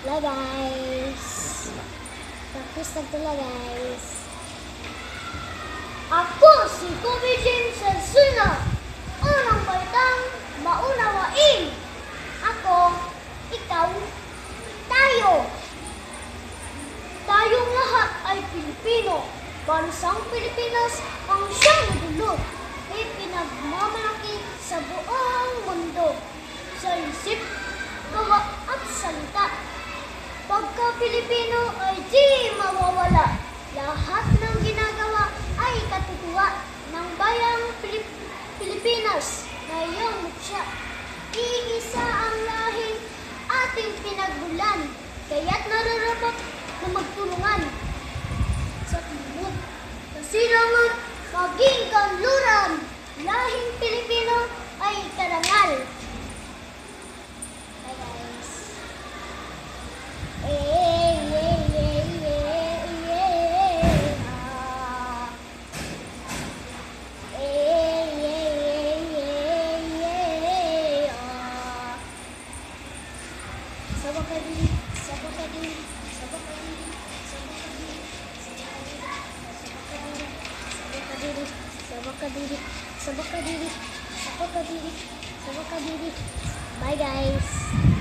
Hello guys. Practice na pala guys. Ako si Kobe James Sensuna. Unang baitang maunawain. Ako, ikaw, tayo. Tayong lahat ay Pilipino. Bansang Pilipinas ang siyang dulot. Ipinagmamalaki sa buong mundo. Sa isip, gawa at salita. Pagka Pilipino ay di mawawala. Lahat ng ginagawa ay katutuwa ng bayang Pilipinas na iyong mutya. Iisa ang lahing ating pinagbulan, kaya't nararapat na magtulungan. Sa timog, kasirangan, maging kanluran, lahing Pilipino ay karangal. Bye guys. Sabakadiri, sabakadiri, sabakadiri, sabakadiri, sabakadiri, sabakadiri, sabakadiri, sabakadiri, sabakadiri. Bye guys.